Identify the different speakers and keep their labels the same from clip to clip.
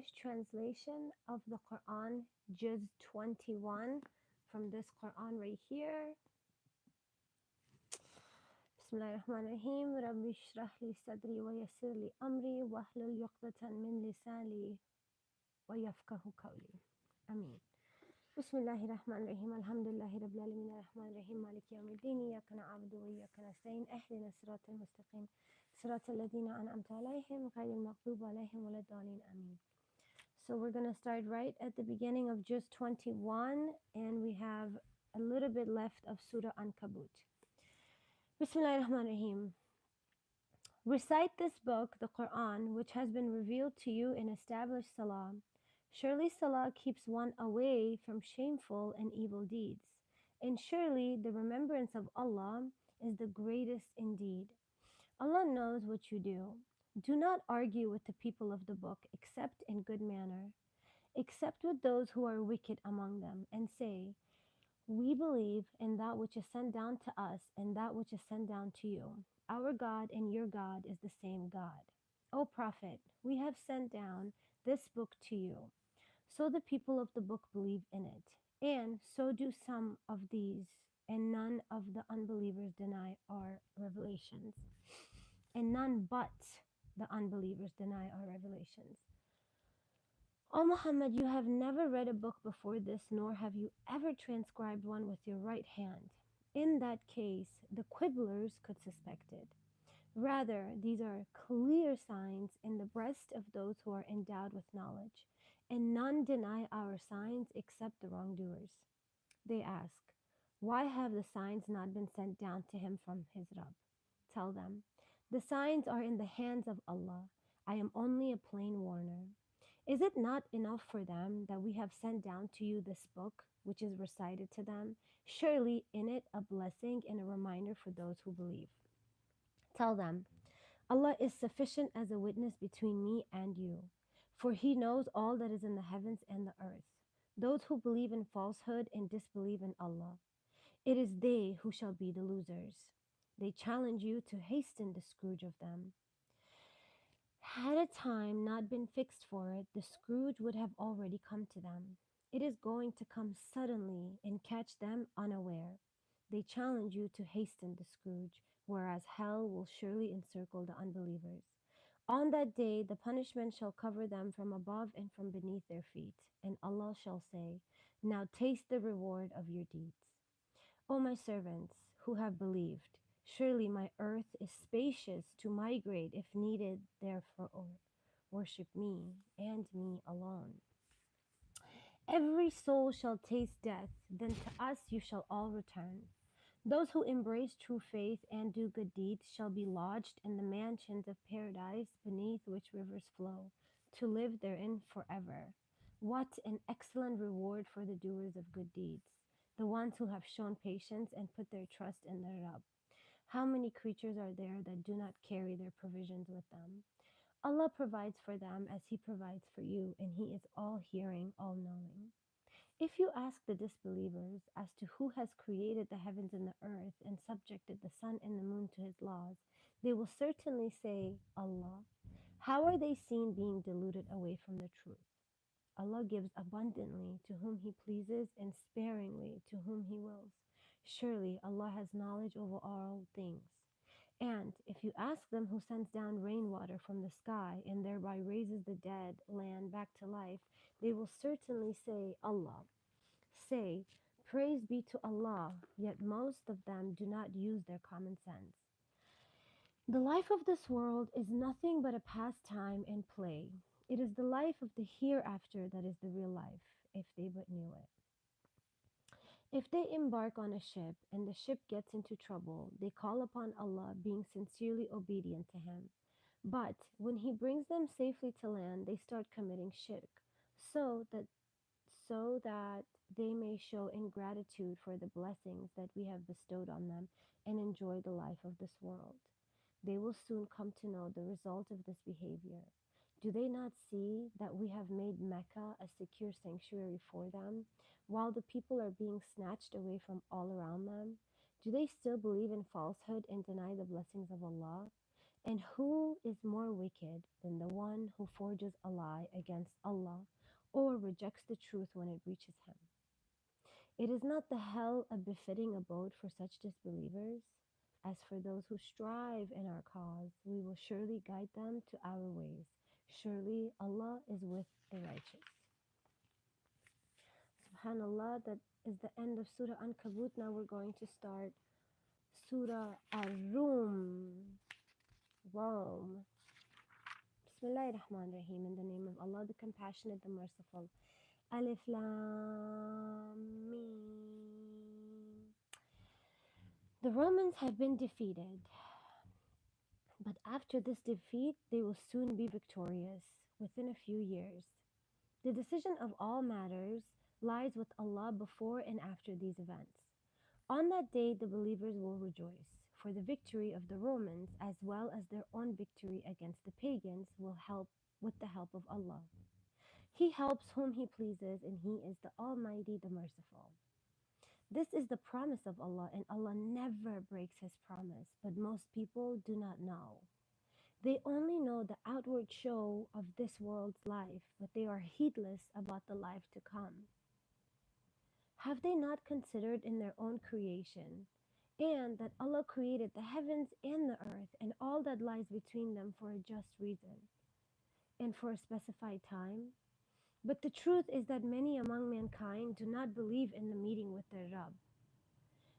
Speaker 1: English translation of the Quran, Juz 21, from this Quran right here. Bismillahirrahmanirrahim. Rabbi shrah li sadri wa yassir li amri wa hlul yuqdatan min lisani wa yafqahu qawli. Ameen. Bismillahirrahmanirrahim. Alhamdulillahi rabbil alamin. Arrahmanirrahim. Maliki yawmiddin. Iyyaka na'budu wa iyyaka nasta'in. Ihdina siratal mustaqim. Siratal ladina an'amta alayhim ghayril maghdubi alayhim waladdallin. Ameen. So we're going to start right at the beginning of Juz 21, and we have a little bit left of Surah Ankabut. Bismillahirrahmanirrahim. Recite this book, the Quran, which has been revealed to you in established salah. Surely salah keeps one away from shameful and evil deeds. And surely the remembrance of Allah is the greatest indeed. Allah knows what you do. Do not argue with the people of the book except in good manner, except with those who are wicked among them, and say, we believe in that which is sent down to us and that which is sent down to you. Our God and your God is the same God. O Prophet, we have sent down this book to you. So the people of the book believe in it. And so do some of these, and none of the unbelievers deny our revelations. And none but the unbelievers deny our revelations. O Muhammad, you have never read a book before this, nor have you ever transcribed one with your right hand. In that case, the quibblers could suspect it. Rather, these are clear signs in the breast of those who are endowed with knowledge, and none deny our signs except the wrongdoers. They ask, why have the signs not been sent down to him from his Rabb? Tell them, the signs are in the hands of Allah. I am only a plain warner. Is it not enough for them that we have sent down to you this book, which is recited to them? Surely in it a blessing and a reminder for those who believe. Tell them, Allah is sufficient as a witness between me and you, for He knows all that is in the heavens and the earth. Those who believe in falsehood and disbelieve in Allah, it is they who shall be the losers. They challenge you to hasten the scourge of them. Had a time not been fixed for it, the scourge would have already come to them. It is going to come suddenly and catch them unaware. They challenge you to hasten the scourge, whereas hell will surely encircle the unbelievers. On that day, the punishment shall cover them from above and from beneath their feet, and Allah shall say, now taste the reward of your deeds. O my servants who have believed, surely my earth is spacious to migrate if needed, therefore worship me and me alone. Every soul shall taste death, then to us you shall all return. Those who embrace true faith and do good deeds shall be lodged in the mansions of paradise beneath which rivers flow, to live therein forever. What an excellent reward for the doers of good deeds, the ones who have shown patience and put their trust in their Rabb. How many creatures are there that do not carry their provisions with them? Allah provides for them as He provides for you, and He is all hearing, all knowing. If you ask the disbelievers as to who has created the heavens and the earth and subjected the sun and the moon to his laws, they will certainly say, Allah. How are they seen being deluded away from the truth? Allah gives abundantly to whom He pleases and sparingly to whom He wills. Surely Allah has knowledge over all things. And if you ask them who sends down rainwater from the sky and thereby raises the dead land back to life, they will certainly say, Allah. Say, praise be to Allah, yet most of them do not use their common sense. The life of this world is nothing but a pastime and play. It is the life of the hereafter that is the real life, if they but knew it. If they embark on a ship and the ship gets into trouble, they call upon Allah, being sincerely obedient to Him. But when He brings them safely to land, they start committing shirk, so that they may show ingratitude for the blessings that we have bestowed on them and enjoy the life of this world. They will soon come to know the result of this behavior. Do they not see that we have made Mecca a secure sanctuary for them, while the people are being snatched away from all around them? Do they still believe in falsehood and deny the blessings of Allah? And who is more wicked than the one who forges a lie against Allah or rejects the truth when it reaches him? It is not the hell a befitting abode for such disbelievers? As for those who strive in our cause, we will surely guide them to our ways. Surely Allah is with the righteous. Subhanallah, that is the end of Surah Ankabut. Now we're going to start Surah Ar-Rum. Rome. Bismillahir Rahmanir Rahim. In the name of Allah, the Compassionate, the Merciful. Alif Lam Mim. The Romans have been defeated, but after this defeat, they will soon be victorious within a few years. The decision of all matters lies with Allah before and after these events. On that day, the believers will rejoice, for the victory of the Romans, as well as their own victory against the pagans, will help with the help of Allah. He helps whom He pleases, and He is the Almighty, the Merciful. This is the promise of Allah, and Allah never breaks His promise, but most people do not know. They only know the outward show of this world's life, but they are heedless about the life to come. Have they not considered in their own creation, and that Allah created the heavens and the earth and all that lies between them for a just reason and for a specified time? But the truth is that many among mankind do not believe in the meeting with their Rabb.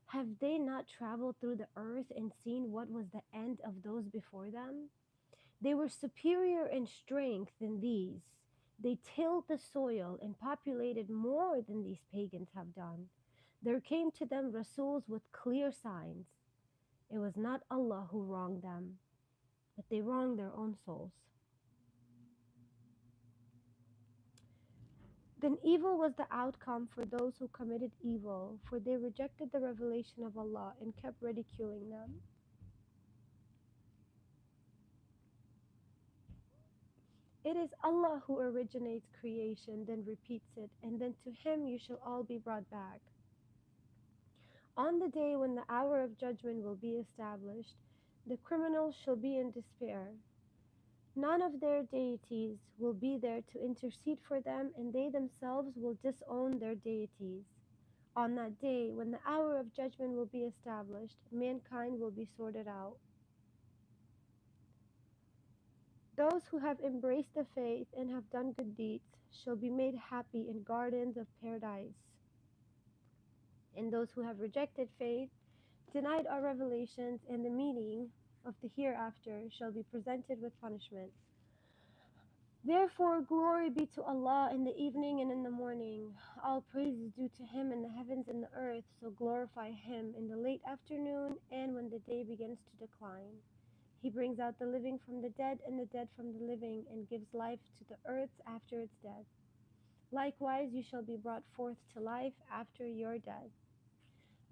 Speaker 1: Have they not traveled through the earth and seen what was the end of those before them? They were superior in strength than these. They tilled the soil and populated more than these pagans have done. There came to them Rasuls with clear signs. It was not Allah who wronged them, but they wronged their own souls. Then evil was the outcome for those who committed evil, for they rejected the revelation of Allah and kept ridiculing them. It is Allah who originates creation, then repeats it, and then to Him you shall all be brought back. On the day when the hour of judgment will be established, the criminals shall be in despair. None of their deities will be there to intercede for them, and they themselves will disown their deities. On that day, when the hour of judgment will be established, mankind will be sorted out. Those who have embraced the faith and have done good deeds shall be made happy in gardens of paradise. And those who have rejected faith, denied our revelations, and the meaning of the hereafter shall be presented with punishment. Therefore, glory be to Allah in the evening and in the morning. All praise is due to Him in the heavens and the earth, so glorify Him in the late afternoon and when the day begins to decline. He brings out the living from the dead and the dead from the living, and gives life to the earth after its death. Likewise, you shall be brought forth to life after your death.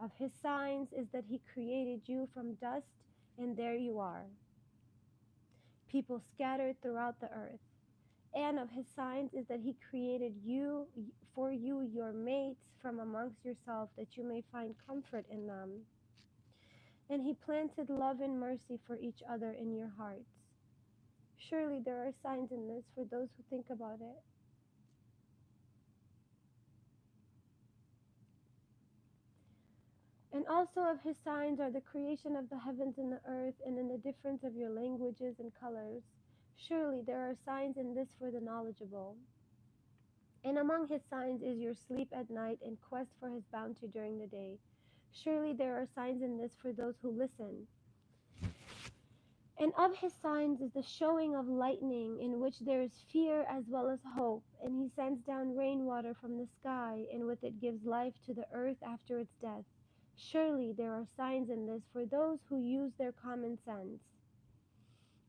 Speaker 1: Of His signs is that He created you from dust, and there you are, people scattered throughout the earth. And of His signs is that He created you for you your mates from amongst yourself, that you may find comfort in them. And He planted love and mercy for each other in your hearts. Surely there are signs in this for those who think about it. And also of His signs are the creation of the heavens and the earth, and in the difference of your languages and colors. Surely there are signs in this for the knowledgeable. And among His signs is your sleep at night and quest for His bounty during the day. Surely there are signs in this for those who listen. And of His signs is the showing of lightning, in which there is fear as well as hope. And He sends down rainwater from the sky, and with it gives life to the earth after its death. Surely there are signs in this for those who use their common sense.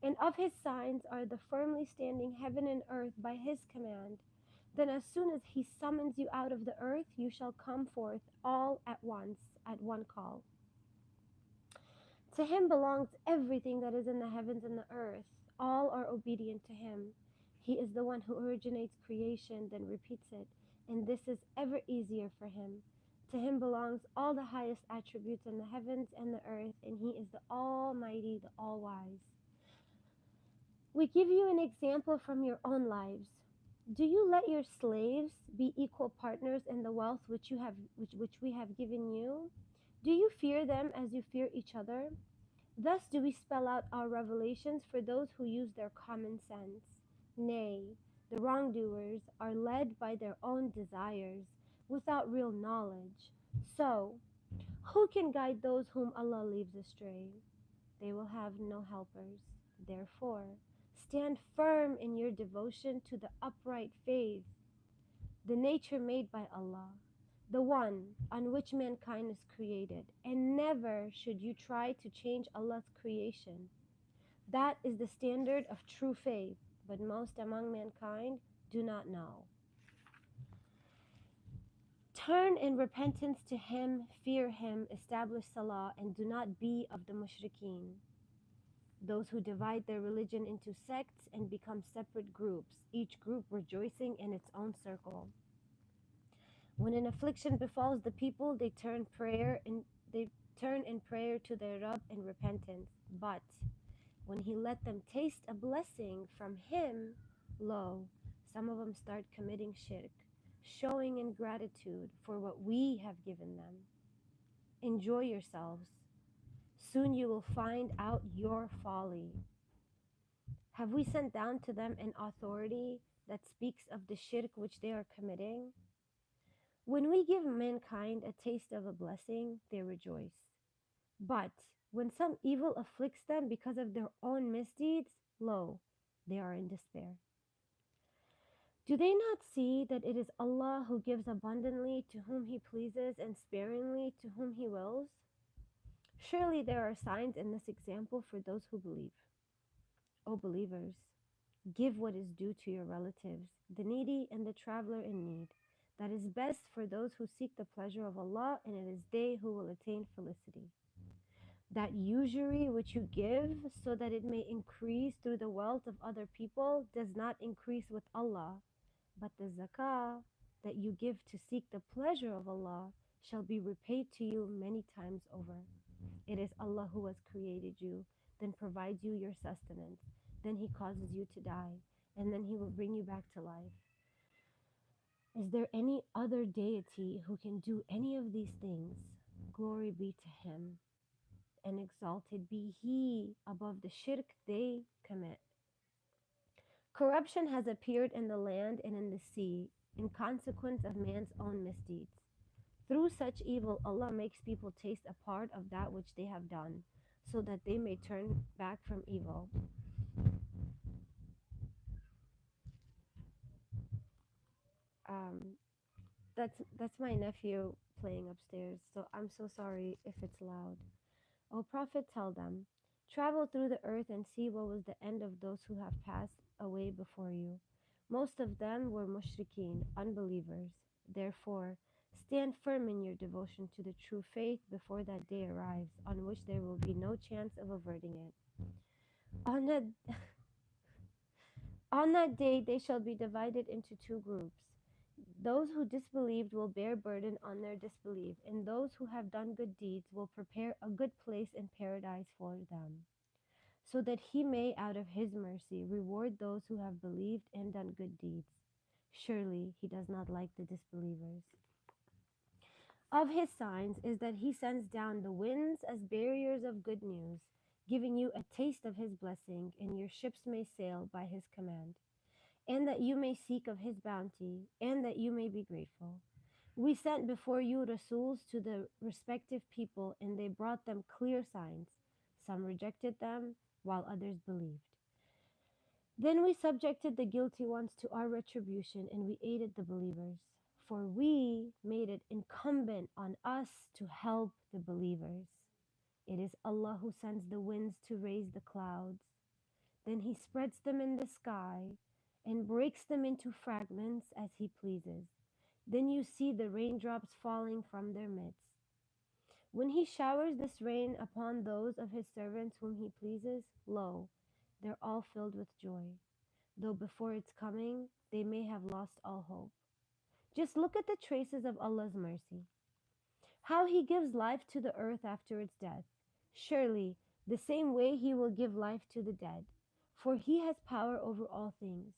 Speaker 1: And of His signs are the firmly standing heaven and earth by His command. Then as soon as He summons you out of the earth, you shall come forth all at once, at one call. To Him belongs everything that is in the heavens and the earth. All are obedient to Him. He is the one who originates creation, then repeats it, and this is ever easier for Him. To Him belongs all the highest attributes in the heavens and the earth, and He is the Almighty, the All-Wise. We give you an example from your own lives. Do you let your slaves be equal partners in the wealth which we have given you? Do you fear them as you fear each other? Thus do we spell out our revelations for those who use their common sense. Nay, the wrongdoers are led by their own desires without real knowledge. So, who can guide those whom Allah leaves astray? They will have no helpers. Therefore, stand firm in your devotion to the upright faith, the nature made by Allah, the one on which mankind is created, and never should you try to change Allah's creation. That is the standard of true faith, but most among mankind do not know. Turn in repentance to Him, fear Him, establish Salah, and do not be of the mushrikeen, those who divide their religion into sects and become separate groups, each group rejoicing in its own circle. When an affliction befalls the people, they turn in prayer to their Rabb in repentance. But when He let them taste a blessing from Him, lo, some of them start committing shirk, showing ingratitude for what we have given them. Enjoy yourselves. Soon you will find out your folly. Have we sent down to them an authority that speaks of the shirk which they are committing? When we give mankind a taste of a blessing, they rejoice. But when some evil afflicts them because of their own misdeeds, lo, they are in despair. Do they not see that it is Allah who gives abundantly to whom He pleases and sparingly to whom He wills? Surely there are signs in this example for those who believe. O believers, give what is due to your relatives, the needy and the traveler in need. That is best for those who seek the pleasure of Allah, and it is they who will attain felicity. That usury which you give so that it may increase through the wealth of other people does not increase with Allah, but the zakah that you give to seek the pleasure of Allah shall be repaid to you many times over. It is Allah who has created you, then provides you your sustenance, then He causes you to die, and then He will bring you back to life. Is there any other deity who can do any of these things? Glory be to Him, and exalted be He above the shirk they commit. Corruption has appeared in the land and in the sea in consequence of man's own misdeeds. Through such evil, Allah makes people taste a part of that which they have done, so that they may turn back from evil. Um, that's my nephew playing upstairs, so I'm so sorry if it's loud. O Prophet, tell them, travel through the earth and see what was the end of those who have passed away before you. Most of them were mushrikeen, unbelievers. Therefore, stand firm in your devotion to the true faith before that day arrives, on which there will be no chance of averting it. On that, on that day, they shall be divided into two groups. Those who disbelieved will bear burden on their disbelief, and those who have done good deeds will prepare a good place in paradise for them, so that He may, out of His mercy, reward those who have believed and done good deeds. Surely He does not like the disbelievers. Of His signs is that He sends down the winds as barriers of good news, giving you a taste of His blessing, and your ships may sail by His command, and that you may seek of His bounty, and that you may be grateful. We sent before you Rasuls to the respective people, and they brought them clear signs. Some rejected them, while others believed. Then we subjected the guilty ones to our retribution, and we aided the believers. For we made it incumbent on us to help the believers. It is Allah who sends the winds to raise the clouds. Then He spreads them in the sky and breaks them into fragments as He pleases. Then you see the raindrops falling from their midst. When He showers this rain upon those of His servants whom He pleases, lo, they're all filled with joy, though before its coming they may have lost all hope. Just look at the traces of Allah's mercy. How He gives life to the earth after its death. Surely, the same way He will give life to the dead. for he has power over all things.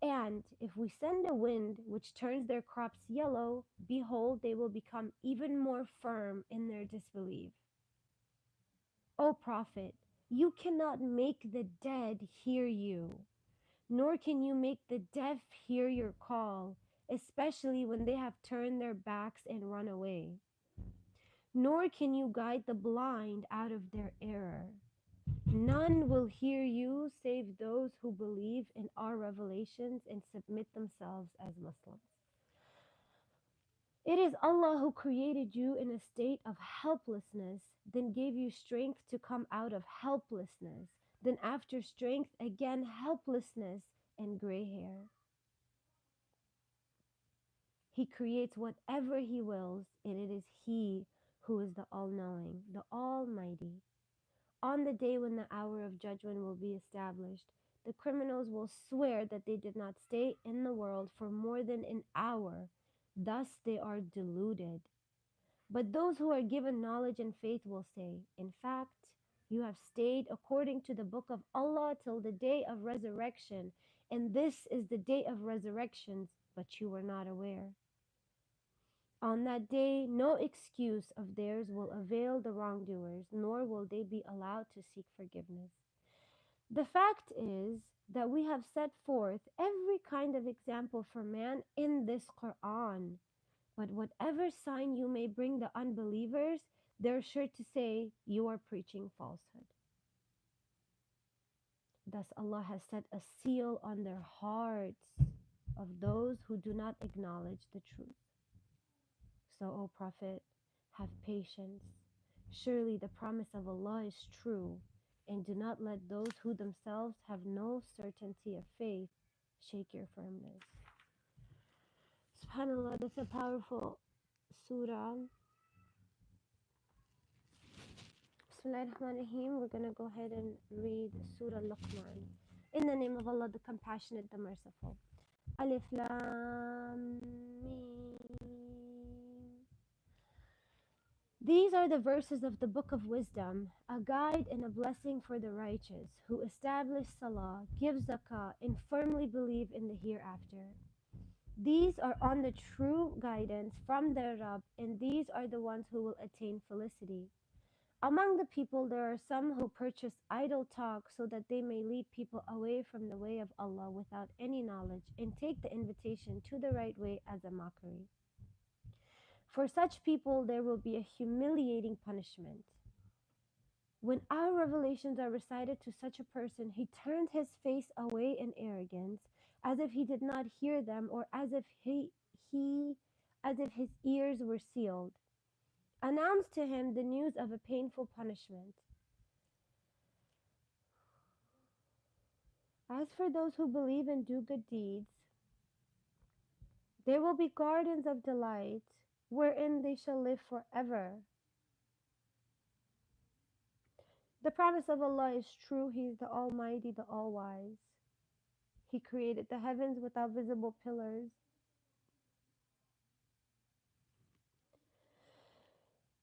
Speaker 1: And if we send a wind which turns their crops yellow, behold, they will become even more firm in their disbelief. O prophet, you cannot make the dead hear you, nor can you make the deaf hear your call, especially when they have turned their backs and run away. Nor can you guide the blind out of their error. None will hear you save those who believe in our revelations and submit themselves as Muslims. It is Allah who created you in a state of helplessness, then gave you strength to come out of helplessness, then after strength again helplessness and gray hair. He creates whatever He wills, and it is He who is the all-knowing, the Almighty. On the day when the hour of judgment will be established, the criminals will swear that they did not stay in the world for more than an hour. Thus they are deluded. But those who are given knowledge and faith will say, in fact, you have stayed according to the book of Allah till the day of resurrection, and this is the day of resurrections, but you were not aware. On that day, no excuse of theirs will avail the wrongdoers, nor will they be allowed to seek forgiveness. The fact is that we have set forth every kind of example for man in this Quran. But whatever sign you may bring the unbelievers, they're sure to say you are preaching falsehood. Thus Allah has set a seal on their hearts of those who do not acknowledge the truth. So, O Prophet, have patience. Surely the promise of Allah is true, and do not let those who themselves have no certainty of faith shake your firmness. SubhanAllah, that's a powerful surah. Bismillahirrahmanirrahim. We're going to go ahead and read Surah Luqman. In the name of Allah, the Compassionate, the Merciful. Alif Lam Mim. These are the verses of the Book of Wisdom, a guide and a blessing for the righteous, who establish Salah, give Zakah, and firmly believe in the hereafter. These are on the true guidance from their Rabb, and these are the ones who will attain felicity. Among the people there are some who purchase idle talk so that they may lead people away from the way of Allah without any knowledge, and take the invitation to the right way as a mockery. For such people there will be a humiliating punishment. When our revelations are recited to such a person, he turns his face away in arrogance, as if he did not hear them, or as if his ears were sealed. Announce to him the news of a painful punishment. As for those who believe and do good deeds, there will be gardens of delight, wherein they shall live forever. The promise of Allah is true. He is the Almighty, the All-Wise. He created the heavens without visible pillars.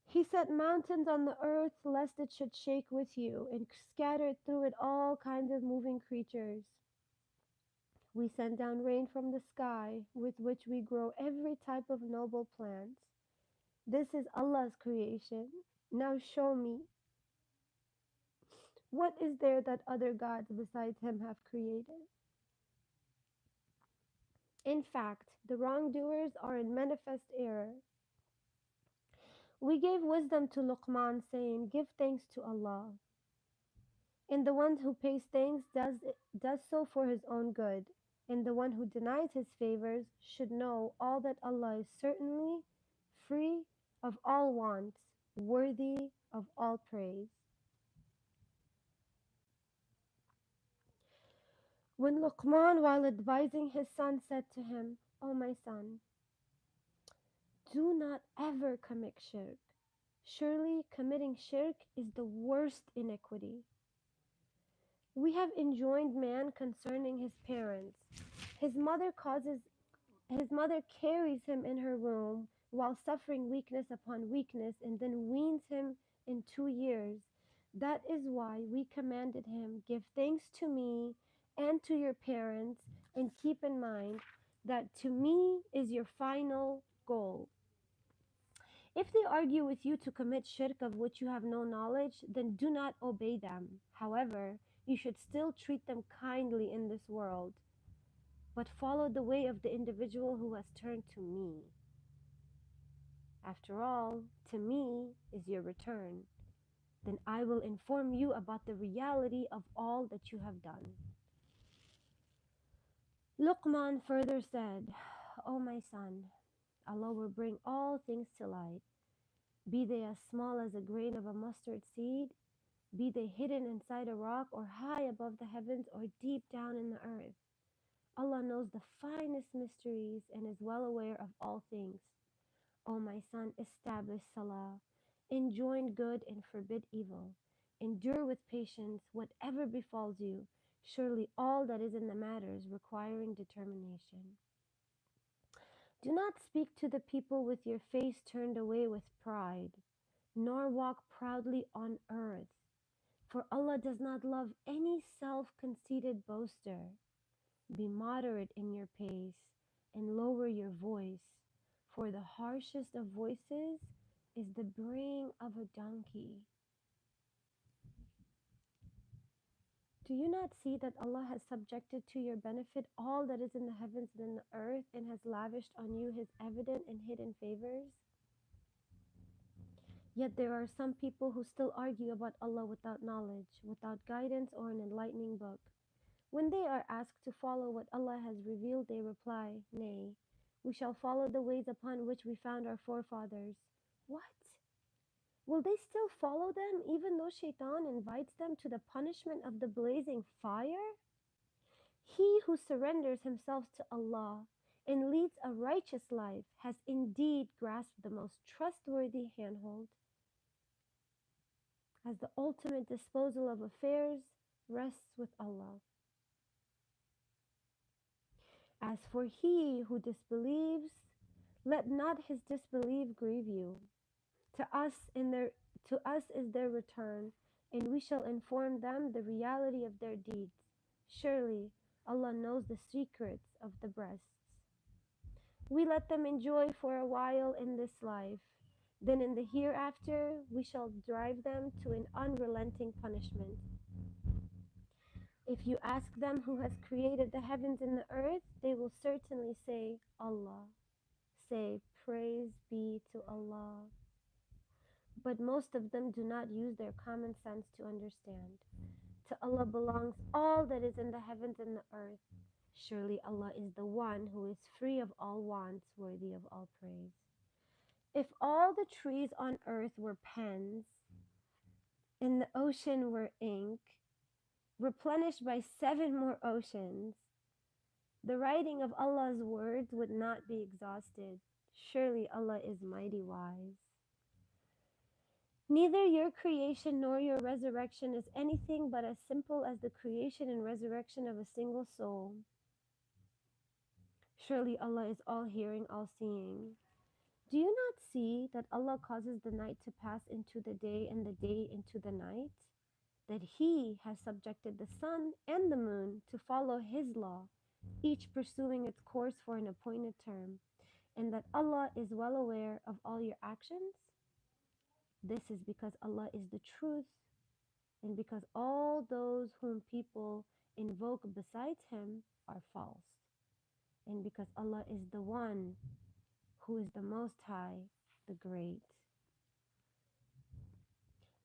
Speaker 1: He set mountains on the earth lest it should shake with you, and scattered through it all kinds of moving creatures. We send down rain from the sky, with which we grow every type of noble plants. This is Allah's creation. Now show me, what is there that other gods besides Him have created? In fact, the wrongdoers are in manifest error. We gave wisdom to Luqman, saying, give thanks to Allah. And the one who pays thanks does so for his own good. And the one who denies his favors should know all that Allah is certainly free of all wants, worthy of all praise. When Luqman, while advising his son, said to him, O my son, do not ever commit shirk. Surely committing shirk is the worst iniquity. We have enjoined man concerning his parents. His mother carries him in her womb while suffering weakness upon weakness, and then weans him in 2 years. That is why we commanded him, give thanks to me and to your parents, and keep in mind that to me is your final goal. If they argue with you to commit shirk of which you have no knowledge, then do not obey them. However, you should still treat them kindly in this world, but follow the way of the individual who has turned to me. After all, to me is your return. Then I will inform you about the reality of all that you have done. Luqman further said, O my son, Allah will bring all things to light, be they as small as a grain of a mustard seed, be they hidden inside a rock or high above the heavens or deep down in the earth. Allah knows the finest mysteries and is well aware of all things. O my son, establish salah, enjoin good and forbid evil. Endure with patience whatever befalls you. Surely all that is in the matters requiring determination. Do not speak to the people with your face turned away with pride, nor walk proudly on earth. For Allah does not love any self-conceited boaster. Be moderate in your pace and lower your voice, for the harshest of voices is the braying of a donkey. Do you not see that Allah has subjected to your benefit all that is in the heavens and in the earth, and has lavished on you His evident and hidden favors? Yet there are some people who still argue about Allah without knowledge, without guidance or an enlightening book. When they are asked to follow what Allah has revealed, they reply, Nay, we shall follow the ways upon which we found our forefathers. What? Will they still follow them even though Shaitan invites them to the punishment of the blazing fire? He who surrenders himself to Allah and leads a righteous life has indeed grasped the most trustworthy handhold, as the ultimate disposal of affairs rests with Allah. As for he who disbelieves, let not his disbelief grieve you. To us in their to us is their return, and we shall inform them the reality of their deeds. Surely Allah knows the secrets of the breasts. We let them enjoy for a while in this life. Then in the hereafter we shall drive them to an unrelenting punishment. If you ask them who has created the heavens and the earth, they will certainly say, Allah. Say, praise be to Allah. But most of them do not use their common sense to understand. To Allah belongs all that is in the heavens and the earth. Surely Allah is the one who is free of all wants, worthy of all praise. If all the trees on earth were pens, and the ocean were ink, replenished by 7 more oceans, the writing of Allah's words would not be exhausted. Surely Allah is mighty wise. Neither your creation nor your resurrection is anything but as simple as the creation and resurrection of a single soul. Surely Allah is all hearing, all seeing. Do you not see that Allah causes the night to pass into the day and the day into the night? That He has subjected the sun and the moon to follow His law, each pursuing its course for an appointed term, and that Allah is well aware of all your actions? This is because Allah is the truth, and because all those whom people invoke besides Him are false, and because Allah is the one who is the Most High, the Great.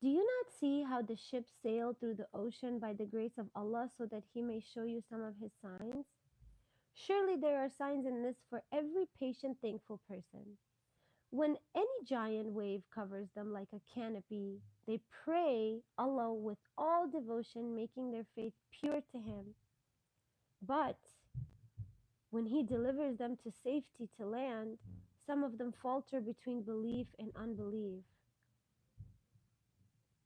Speaker 1: Do you not see how the ships sail through the ocean by the grace of Allah so that He may show you some of His signs? Surely there are signs in this for every patient, thankful person. When any giant wave covers them like a canopy, they pray Allah with all devotion, making their faith pure to Him. But when He delivers them to safety to land, some of them falter between belief and unbelief.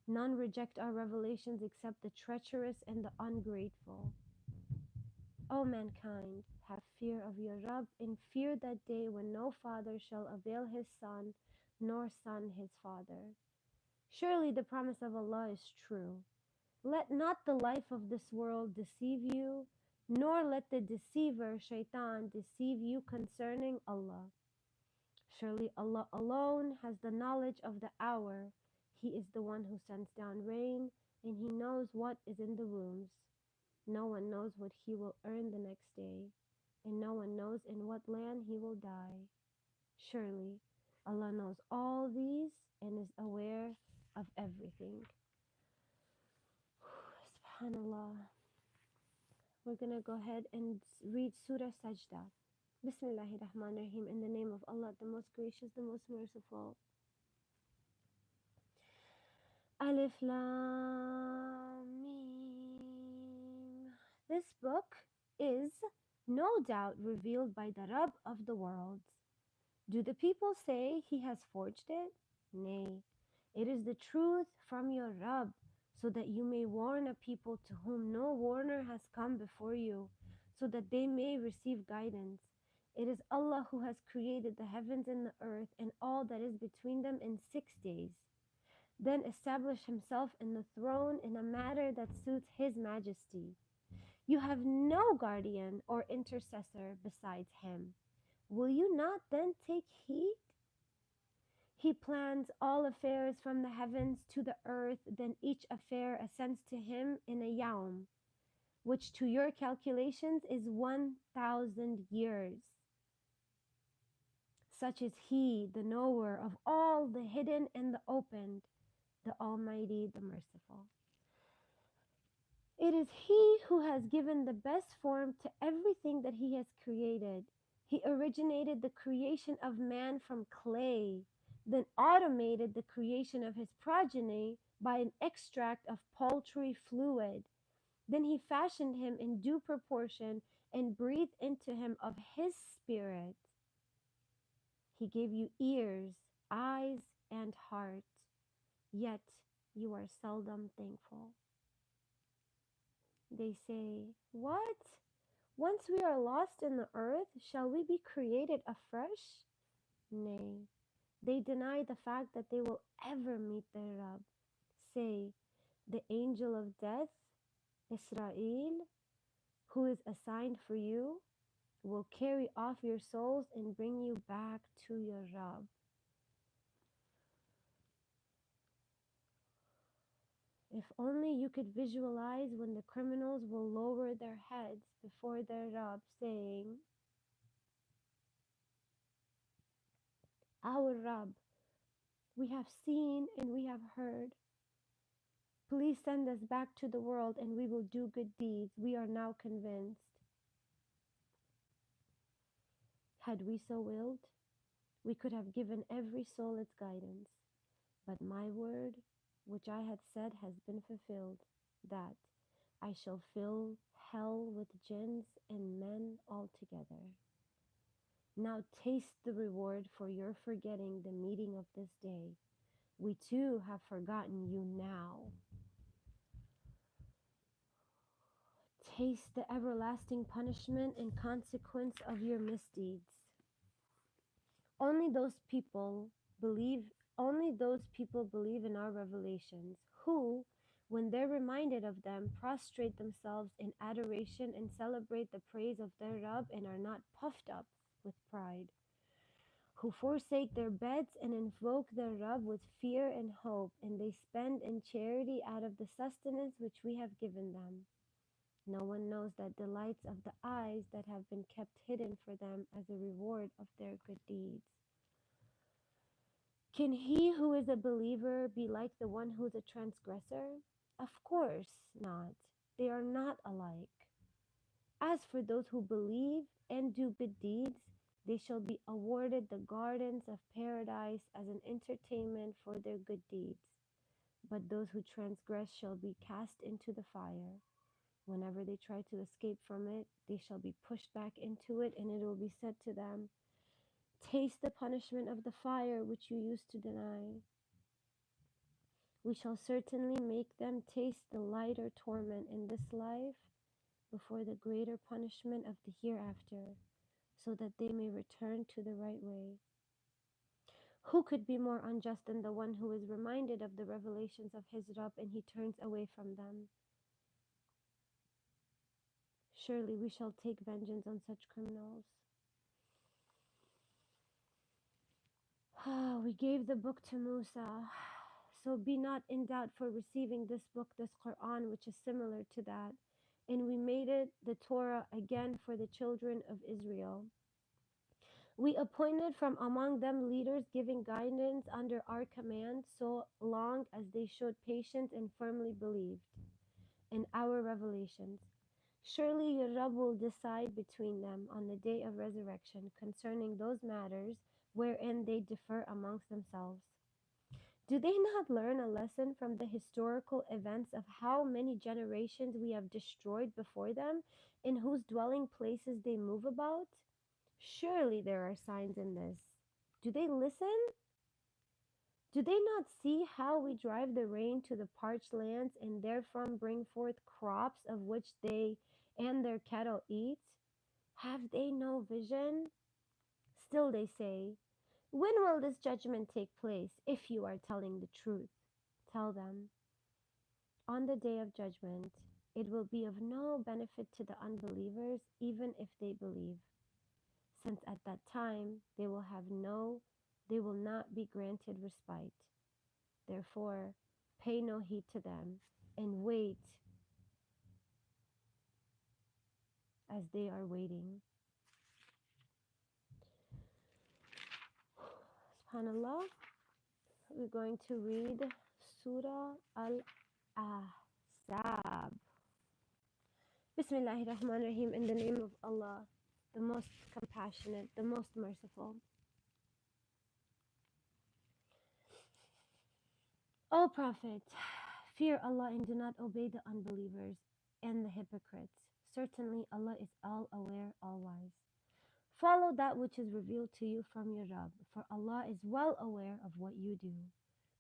Speaker 1: None reject our revelations except the treacherous and the ungrateful. O mankind, have fear of your Rabb, and fear that day when no father shall avail his son, nor son his father. Surely the promise of Allah is true. Let not the life of this world deceive you, nor let the deceiver, shaitan, deceive you concerning Allah. Surely Allah alone has the knowledge of the hour. He is the one who sends down rain, and He knows what is in the wombs. No one knows what he will earn the next day, and no one knows in what land he will die. Surely Allah knows all these and is aware of everything. Subhanallah. We're gonna go ahead and read Surah Sajda. Bismillahir Rahmanir Rahim. In the name of Allah, the most gracious, the most merciful. Alif Lam Mim. This book is no doubt revealed by the Rabb of the worlds. Do the people say he has forged it? Nay, it is the truth from your Rabb, so that you may warn a people to whom no warner has come before you, so that they may receive guidance. It is Allah who has created the heavens and the earth and all that is between them in 6 days, then established himself in the throne in a matter that suits his majesty. You have no guardian or intercessor besides him. Will you not then take heed? He plans all affairs from the heavens to the earth, then each affair ascends to him in a yawm, which to your calculations is 1,000 years. Such is he, the knower of all the hidden and the opened, the Almighty, the Merciful. It is He who has given the best form to everything that He has created. He originated the creation of man from clay, then automated the creation of his progeny by an extract of poultry fluid. Then He fashioned him in due proportion and breathed into him of His Spirit. He gave you ears, eyes, and heart, yet you are seldom thankful. They say, "What? Once we are lost in the earth, shall we be created afresh?" Nay, they deny the fact that they will ever meet their Rabb. Say, the angel of death, Israel, who is assigned for you, will carry off your souls and bring you back to your Rabb. If only you could visualize when the criminals will lower their heads before their Rabb, saying, "Our Rabb, we have seen and we have heard. Please send us back to the world and we will do good deeds. We are now convinced." Had we so willed, we could have given every soul its guidance. But my word, which I had said, has been fulfilled, that I shall fill hell with jinns and men altogether. Now taste the reward for your forgetting the meeting of this day. We too have forgotten you now. Taste the everlasting punishment and consequence of your misdeeds. Only those people believe only those people believe in our revelations, who, when they're reminded of them, prostrate themselves in adoration and celebrate the praise of their Rabb and are not puffed up with pride, who forsake their beds and invoke their Rabb with fear and hope, and they spend in charity out of the sustenance which we have given them. No one knows the delights of the eyes that have been kept hidden for them as a reward of their good deeds. Can he who is a believer be like the one who is a transgressor? Of course not. They are not alike. As for those who believe and do good deeds, they shall be awarded the gardens of paradise as an entertainment for their good deeds. But those who transgress shall be cast into the fire. Whenever they try to escape from it, they shall be pushed back into it, and it will be said to them, "Taste the punishment of the fire which you used to deny." We shall certainly make them taste the lighter torment in this life before the greater punishment of the hereafter, so that they may return to the right way. Who could be more unjust than the one who is reminded of the revelations of his Rabb and he turns away from them? Surely we shall take vengeance on such criminals. We gave the book to Musa, so be not in doubt for receiving this book, this Quran, which is similar to that. And we made it the Torah again for the children of Israel. We appointed from among them leaders giving guidance under our command so long as they showed patience and firmly believed in our revelations. Surely your Rabb will decide between them on the day of resurrection concerning those matters wherein they differ amongst themselves. Do they not learn a lesson from the historical events of how many generations we have destroyed before them, in whose dwelling places they move about? Surely there are signs in this. Do they listen? Do they not see how we drive the rain to the parched lands and therefrom bring forth crops of which they and their cattle eat? Have they no vision? Still they say, when will this judgment take place if you are telling the truth? Tell them, on the day of judgment, it will be of no benefit to the unbelievers even if they believe, since at that time they will not be granted respite. Therefore, pay no heed to them and wait as they are waiting. SubhanAllah, we're going to read Surah Al-Ahzab. Bismillahir Rahmanir Rahim, in the name of Allah, the most compassionate, the most merciful. O Prophet, fear Allah and do not obey the unbelievers and the hypocrites. Certainly Allah is all aware, all wise. Follow that which is revealed to you from your Rabb, for Allah is well aware of what you do.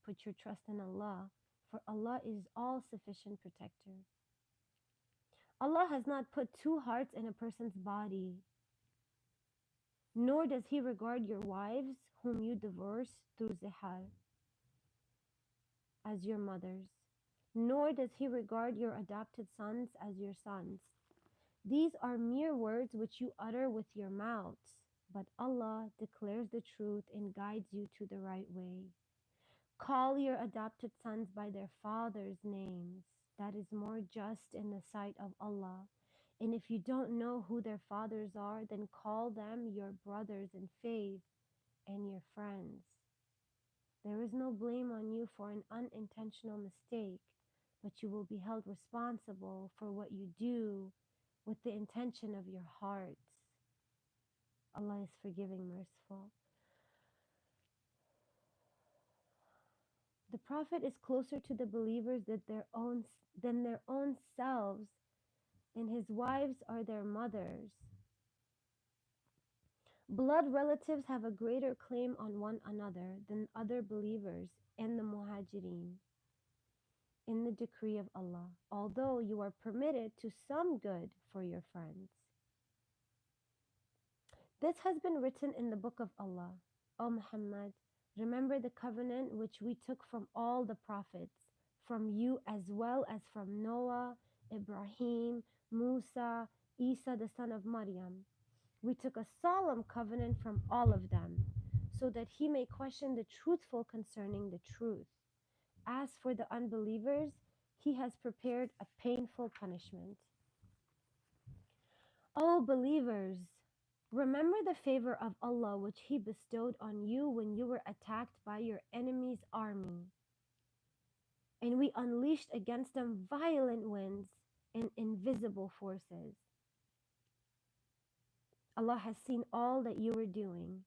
Speaker 1: Put your trust in Allah, for Allah is all sufficient protector. Allah has not put two hearts in a person's body, nor does He regard your wives whom you divorce through zihar as your mothers, nor does He regard your adopted sons as your sons. These are mere words which you utter with your mouths, but Allah declares the truth and guides you to the right way. Call your adopted sons by their fathers' names. That is more just in the sight of Allah. And if you don't know who their fathers are, then call them your brothers in faith and your friends. There is no blame on you for an unintentional mistake, but you will be held responsible for what you do with the intention of your hearts. Allah is forgiving, merciful. The Prophet is closer to the believers than their own selves, and his wives are their mothers. Blood relatives have a greater claim on one another than other believers and the muhajirin in the decree of Allah, although you are permitted to some good for your friends. This has been written in the book of Allah. O Muhammad, remember the covenant which we took from all the prophets, from you as well as from Noah, Ibrahim, Musa, Isa the son of Maryam. We took a solemn covenant from all of them, so that he may question the truthful concerning the truth. As for the unbelievers, he has prepared a painful punishment. O believers, remember the favor of Allah which He bestowed on you when you were attacked by your enemy's army, and we unleashed against them violent winds and invisible forces. Allah has seen all that you were doing.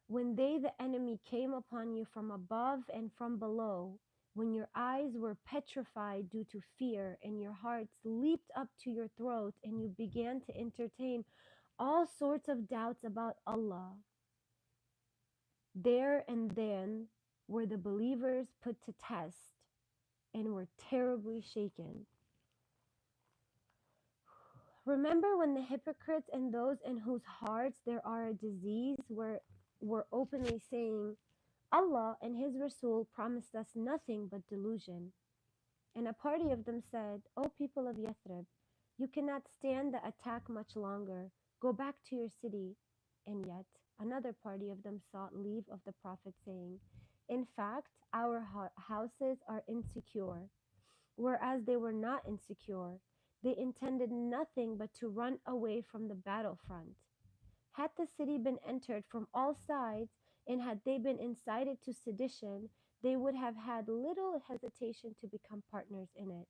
Speaker 1: When they, the enemy, came upon you from above and from below, when your eyes were petrified due to fear and your hearts leaped up to your throat and you began to entertain all sorts of doubts about Allah, there and then were the believers put to test and were terribly shaken. Remember when the hypocrites and those in whose hearts there are a disease were openly saying, Allah and His Rasul promised us nothing but delusion. And a party of them said, O people of Yathrib, you cannot stand the attack much longer. Go back to your city. And yet another party of them sought leave of the Prophet, saying, in fact, our houses are insecure. Whereas they were not insecure, they intended nothing but to run away from the battlefront. Had the city been entered from all sides, and had they been incited to sedition, they would have had little hesitation to become partners in it,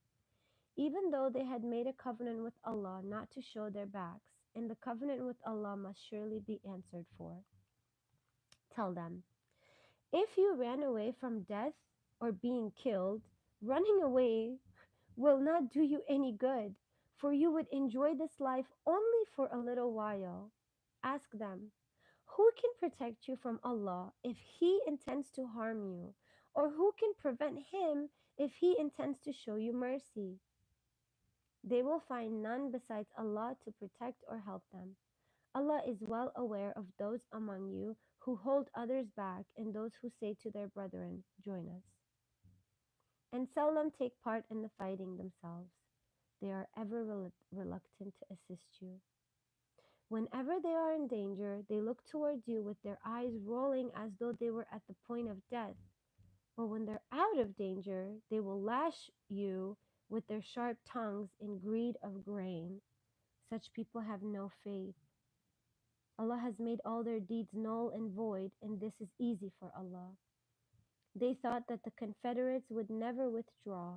Speaker 1: even though they had made a covenant with Allah not to show their backs, and the covenant with Allah must surely be answered for. Tell them, if you ran away from death or being killed, running away will not do you any good, for you would enjoy this life only for a little while. Ask them, who can protect you from Allah if He intends to harm you? Or who can prevent Him if He intends to show you mercy? They will find none besides Allah to protect or help them. Allah is well aware of those among you who hold others back and those who say to their brethren, join us, and seldom take part in the fighting themselves. They are ever reluctant to assist you. Whenever they are in danger, they look towards you with their eyes rolling as though they were at the point of death. But when they're out of danger, they will lash you with their sharp tongues in greed of gain. Such people have no faith. Allah has made all their deeds null and void, and this is easy for Allah. They thought that the Confederates would never withdraw.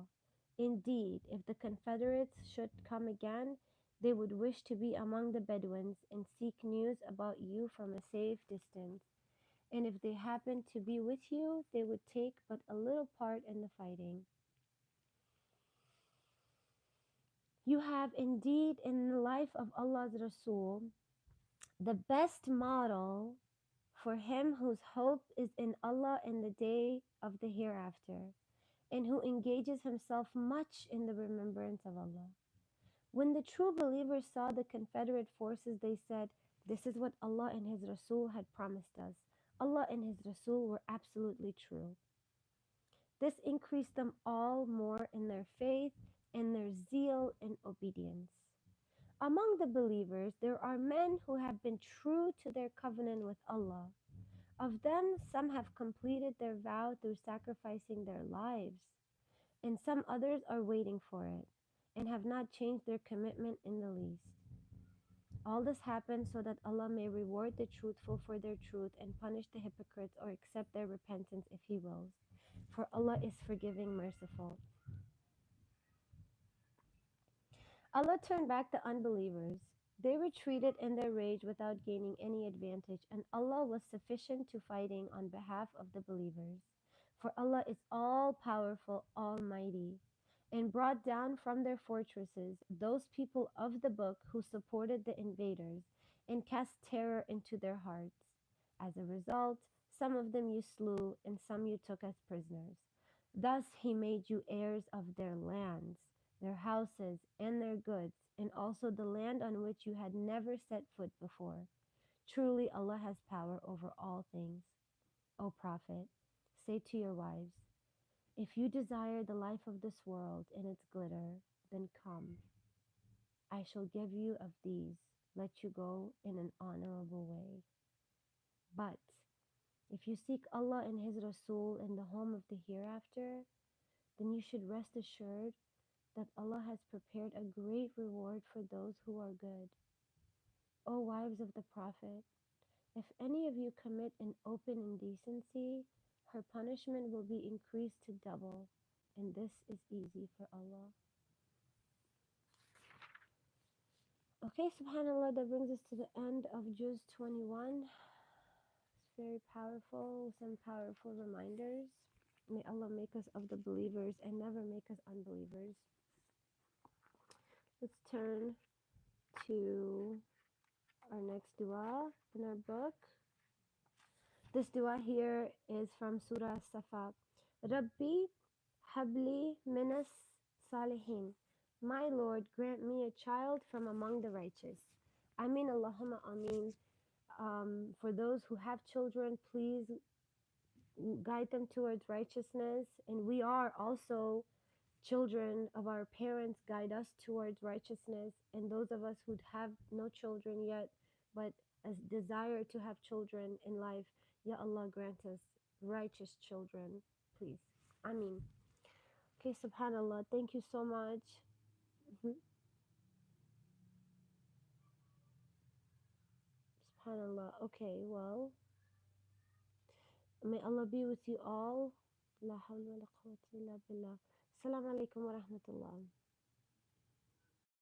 Speaker 1: Indeed, if the Confederates should come again, they would wish to be among the Bedouins and seek news about you from a safe distance. And if they happened to be with you, they would take but a little part in the fighting. You have indeed in the life of Allah's Rasul the best model for him whose hope is in Allah in the day of the hereafter, and who engages himself much in the remembrance of Allah. When the true believers saw the Confederate forces, they said, this is what Allah and His Rasul had promised us. Allah and His Rasul were absolutely true. This increased them all more in their faith and their zeal and obedience. Among the believers, there are men who have been true to their covenant with Allah. Of them, some have completed their vow through sacrificing their lives, and some others are waiting for it and have not changed their commitment in the least. All this happens so that Allah may reward the truthful for their truth and punish the hypocrites or accept their repentance if He wills. For Allah is forgiving, merciful. Allah turned back the unbelievers. They retreated in their rage without gaining any advantage, and Allah was sufficient to fighting on behalf of the believers. For Allah is all-powerful, almighty, and brought down from their fortresses those people of the book who supported the invaders and cast terror into their hearts. As a result, some of them you slew, and some you took as prisoners. Thus He made you heirs of their lands, their houses, and their goods, and also the land on which you had never set foot before. Truly Allah has power over all things. O Prophet, say to your wives, if you desire the life of this world and its glitter, then come. I shall give you of these, let you go in an honorable way. But if you seek Allah and His Rasul in the home of the hereafter, then you should rest assured that Allah has prepared a great reward for those who are good. O wives of the Prophet, if any of you commit an open indecency, her punishment will be increased to double, and this is easy for Allah. Okay, subhanAllah, that brings us to the end of Juz 21. It's very powerful, some powerful reminders. May Allah make us of the believers and never make us unbelievers. Let's turn to our next dua in our book. This dua here is from Surah Safa. Rabbi habli minas salihin. My Lord, grant me a child from among the righteous. Ameen Allahumma ameen. For those who have children, please guide them towards righteousness, and we are also children of our parents, guide us towards righteousness, and those of us who have no children yet but as desire to have children in life, ya Allah, grant us righteous children, please. I mean, okay, subhanallah, thank you so much. Mhm. Subhanallah. Okay, well, may Allah be with you all. La hawla wa la quwwata illa billah. Assalamu alaikum wa rahmatullah.